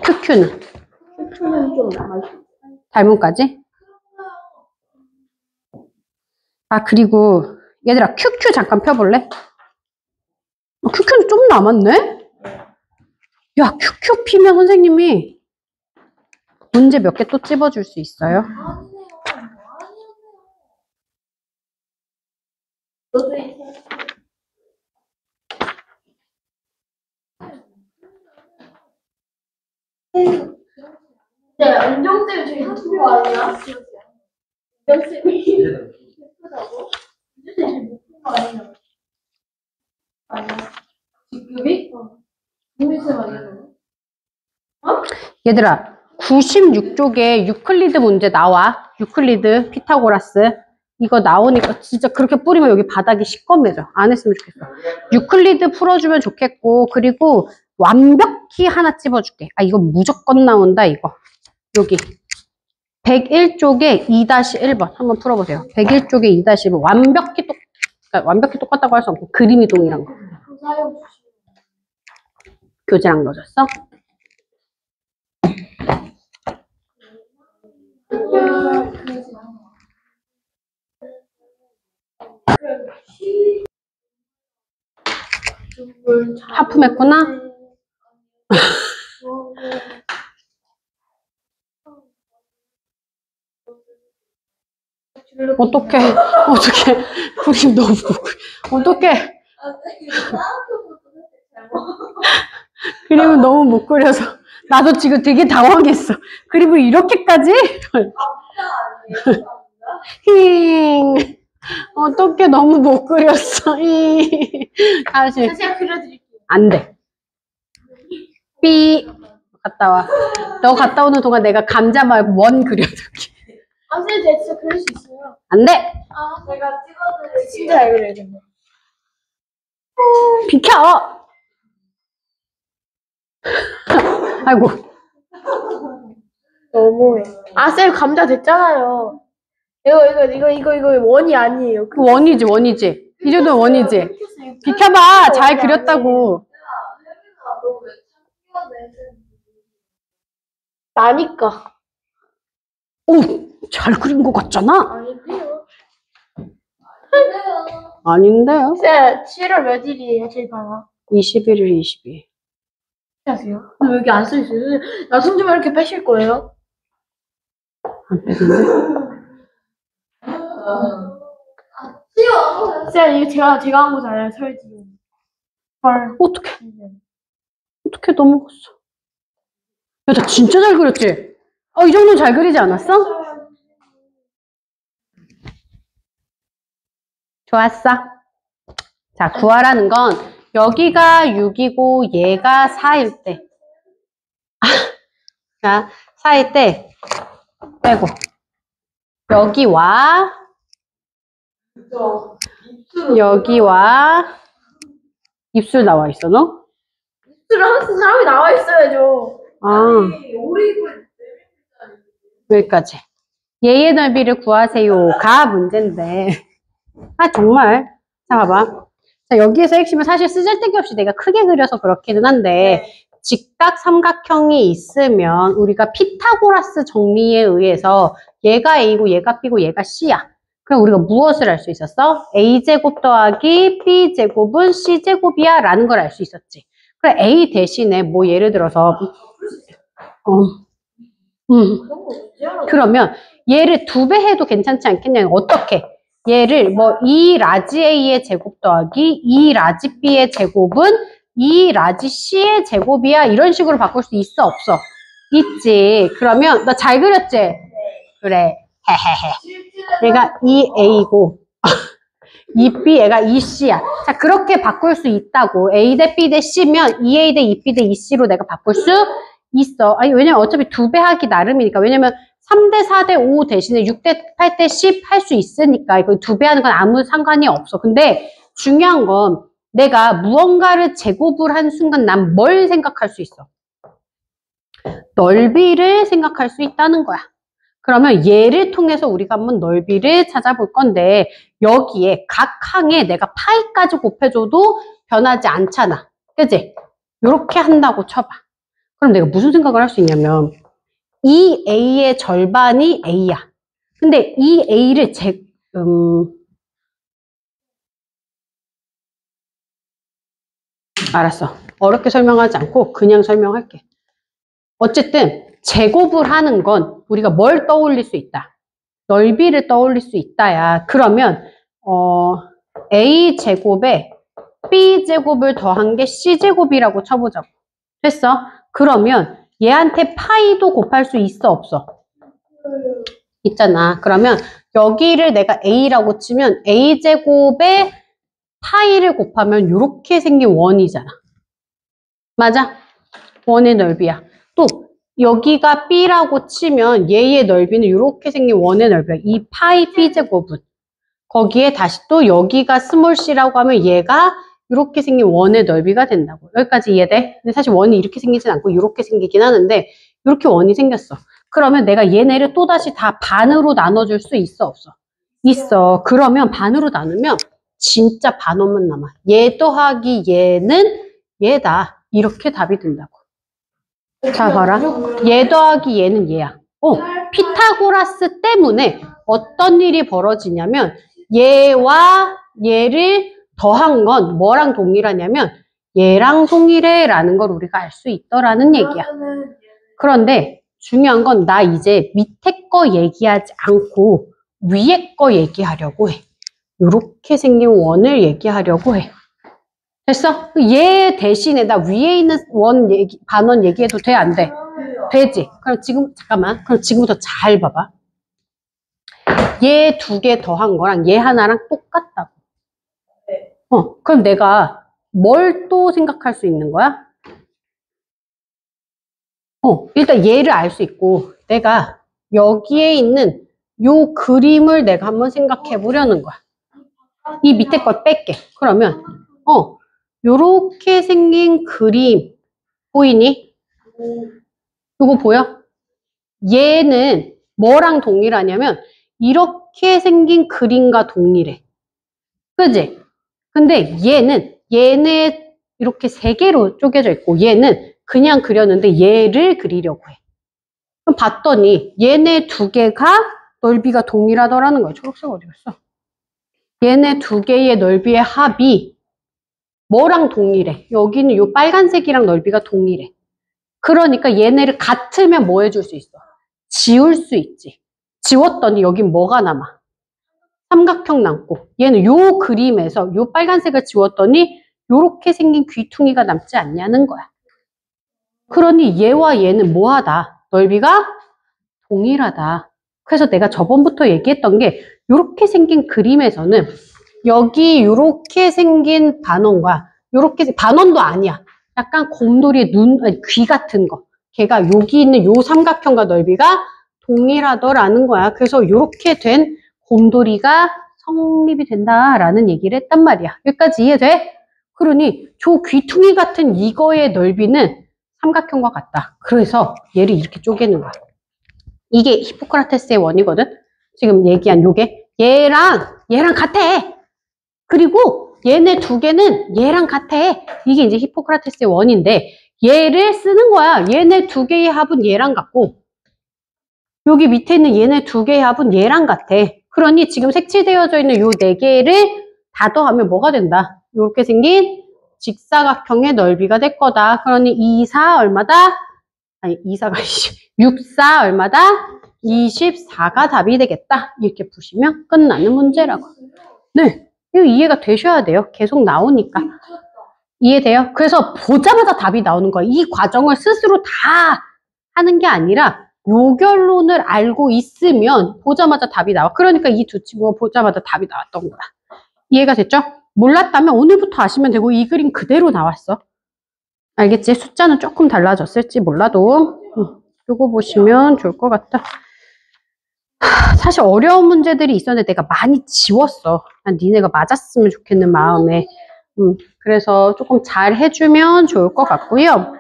QQ는? 는 좀 남아있어. 닮음까지? 아, 그리고 얘들아 QQ 잠깐 펴볼래? QQ는 좀 남았네? 야, QQ 피면 선생님이 문제 몇 개 또 찝어줄 수 있어요? 아니네요. 너도 이 네, 은정쌤이 제일 예쁜 거 아니야? 은정쌤이 예쁘다고? 은정쌤이 제일 예쁜 거 아니야? 아니야. 직급이? 은정쌤 아니야? 얘들아 96쪽에 유클리드 문제 나와. 유클리드, 피타고라스 이거 나오니까 진짜 그렇게 뿌리면 여기 바닥이 시꺼매져. 안 했으면 좋겠어. 유클리드 풀어주면 좋겠고 그리고 완벽히 하나 찝어줄게. 아 이거 무조건 나온다 이거. 여기 101쪽에 2-1번 한번 풀어보세요. 101쪽에 2-1번 그러니까 완벽히 똑같다고 할 수 없고 그림이 동일한 거. 교재랑 넣어줬어? 하품했구나? 어떡해. 그림 너무 어떡해. 그림을 너무 못 그려서 나도 지금 되게 당황했어. 그림을 이렇게까지? 힝. 어떻게 너무 못 그렸어. 다시. 제가 그려드릴게요. 안 돼. 삐. 갔다 와. 너 갔다 오는 동안 내가 감자 말고 원 그려줄게. 선생님, 제가 진짜 그릴 수 있어요. 안 돼. 제가 찍어드릴게요. 진짜 잘 그려야 된다. 비켜. 아이고. 너무해. 쌤 감자 됐잖아요. 이거 원이 아니에요. 원이지, 원이지. 이 정도는 원이지. 비켜봐. 잘 그렸다고. 나니까. 오, 잘 그린 것 같잖아. 아닌데요. 아닌데요. 쌤, 7월 며칠이에요, 제일 많아? 21일, 22일. 아세요? 왜 여기 안 써있어요? 나손 좀 이렇게 빼실 거예요? 안 빼는데? 쌤, 이거 제가 한 거잖아요, 설지. 헐. 어떻게 넘어갔어? 야, 나 진짜 잘 그렸지? 이 정도는 잘 그리지 않았어? 좋았어. 자, 구하라는 건 여기가 6이고 얘가 4일 때. 자, 4일 때 빼고 여기와 입술 나와 있어, 너? 입술을 항상 사람이 나와 있어야죠. 여기까지. 얘의 넓이를 구하세요가 문제인데. 정말. 자, 봐봐. 자, 여기에서 핵심은 사실 쓰잘데기 없이 내가 크게 그려서 그렇기는 한데, 직각 삼각형이 있으면 우리가 피타고라스 정리에 의해서 얘가 A고 얘가 B고 얘가 C야. 그럼 우리가 무엇을 알 수 있었어? A제곱 더하기 B제곱은 C제곱이야 라는 걸 알 수 있었지. 그래, A 대신에 뭐 예를 들어서 그러면 얘를 2배 해도 괜찮지 않겠냐? 어떻게? 얘를 뭐 2 라지 A의 제곱 더하기 2 라지 B의 제곱은 2 라지 C의 제곱이야. 이런 식으로 바꿀 수 있어, 없어? 있지. 그러면 나 잘 그렸지? 그래. 헤헤헤. 얘가 2A고 2B, 얘가 2C야. 자, 그렇게 바꿀 수 있다고. A 대 B 대 C면 2A 대 2B 대 2C로 내가 바꿀 수 있어. 왜냐면 어차피 2배 하기 나름이니까. 왜냐면 3대 4대 5 대신에 6대 8대 10 할 수 있으니까. 이거 2배 하는 건 아무 상관이 없어. 근데 중요한 건 내가 무언가를 제곱을 한 순간 난 뭘 생각할 수 있어? 넓이를 생각할 수 있다는 거야. 그러면 얘를 통해서 우리가 한번 넓이를 찾아볼 건데 여기에 각 항에 내가 파이까지 곱해줘도 변하지 않잖아. 그치? 이렇게 한다고 쳐봐. 그럼 내가 무슨 생각을 할 수 있냐면 이 A의 절반이 A야. 근데 이 A를 알았어. 어렵게 설명하지 않고 그냥 설명할게. 어쨌든 제곱을 하는 건 우리가 뭘 떠올릴 수 있다? 넓이를 떠올릴 수 있다야. 그러면 A제곱에 B제곱을 더한 게 C제곱이라고 쳐보자고. 됐어? 그러면 얘한테 파이도 곱할 수 있어, 없어? 있잖아. 그러면 여기를 내가 A라고 치면 A제곱에 파이를 곱하면 이렇게 생긴 원이잖아. 맞아? 원의 넓이야. 또 여기가 B라고 치면 얘의 넓이는 이렇게 생긴 원의 넓이야. 이 파이 B제곱은. 거기에 다시 또 여기가 스몰 c라고 하면 얘가 이렇게 생긴 원의 넓이가 된다고. 여기까지 이해돼? 근데 사실 원이 이렇게 생기진 않고 이렇게 생기긴 하는데 이렇게 원이 생겼어. 그러면 내가 얘네를 또다시 다 반으로 나눠줄 수 있어, 없어? 있어. 그러면 반으로 나누면 진짜 반원만 남아. 얘 더하기 얘는 얘다. 이렇게 답이 된다고. 자, 봐라. 얘 더하기 얘는 얘야. 피타고라스 때문에 어떤 일이 벌어지냐면 얘와 얘를 더한 건 뭐랑 동일하냐면 얘랑 동일해 라는 걸 우리가 알 수 있더라는 얘기야. 그런데 중요한 건 나 이제 밑에 거 얘기하지 않고 위에 거 얘기하려고 해. 이렇게 생긴 원을 얘기하려고 해. 됐어? 얘 대신에 나 위에 있는 반원 얘기해도 돼? 안 돼? 되지? 그럼 지금, 잠깐만. 그럼 지금부터 잘 봐봐. 얘 2개 더한 거랑 얘 하나랑 똑같다고. 그럼 내가 뭘 또 생각할 수 있는 거야? 일단 얘를 알 수 있고, 내가 여기에 있는 요 그림을 내가 한번 생각해 보려는 거야. 이 밑에 걸 뺄게. 그러면, 요렇게 생긴 그림, 보이니? 요거 보여? 얘는 뭐랑 동일하냐면, 이렇게 생긴 그림과 동일해. 그지? 근데 얘네 이렇게 3개로 쪼개져 있고, 얘는 그냥 그렸는데 얘를 그리려고 해. 그럼 봤더니 얘네 2개가 넓이가 동일하더라는 거야. 초록색 어디 갔어? 얘네 2개의 넓이의 합이 뭐랑 동일해? 여기는 요 빨간색이랑 넓이가 동일해. 그러니까 얘네를 같으면 뭐 해줄 수 있어? 지울 수 있지. 지웠더니 여긴 뭐가 남아? 삼각형 남고, 얘는 요 그림에서 요 빨간색을 지웠더니 요렇게 생긴 귀퉁이가 남지 않냐는 거야. 그러니 얘와 얘는 뭐하다? 넓이가 동일하다. 그래서 내가 저번부터 얘기했던 게 요렇게 생긴 그림에서는 여기 요렇게 생긴 반원과 요렇게 반원도 아니야. 약간 곰돌이의 귀 같은 거. 걔가 여기 있는 요 삼각형과 넓이가 동일하더라는 거야. 그래서 요렇게 된 곰돌이가 성립이 된다라는 얘기를 했단 말이야. 여기까지 이해돼? 그러니 저 귀퉁이 같은 이거의 넓이는 삼각형과 같다. 그래서 얘를 이렇게 쪼개는 거야. 이게 히포크라테스의 원이거든. 지금 얘기한 요게 얘랑 같아. 그리고 얘네 2개는 얘랑 같아. 이게 이제 히포크라테스의 원인데 얘를 쓰는 거야. 얘네 2개의 합은 얘랑 같고 여기 밑에 있는 얘네 2개의 합은 얘랑 같아. 그러니 지금 색칠되어져 있는 요 4개를 다 더하면 뭐가 된다? 이렇게 생긴 직사각형의 넓이가 될 거다. 그러니 2, 4 얼마다? 아니 2, 4가 6, 4 얼마다? 24가 답이 되겠다. 이렇게 보시면 끝나는 문제라고. 네, 이거 이해가 되셔야 돼요. 계속 나오니까. 이해돼요? 그래서 보자마자 답이 나오는 거야. 이 과정을 스스로 다 하는 게 아니라 요 결론을 알고 있으면 보자마자 답이 나와. 그러니까 이 2 친구가 보자마자 답이 나왔던 거야. 이해가 됐죠? 몰랐다면 오늘부터 아시면 되고 이 그림 그대로 나왔어. 알겠지? 숫자는 조금 달라졌을지 몰라도 요거 보시면 좋을 것 같다. 사실 어려운 문제들이 있었는데 내가 많이 지웠어. 난 니네가 맞았으면 좋겠는 마음에. 그래서 조금 잘 해주면 좋을 것 같고요.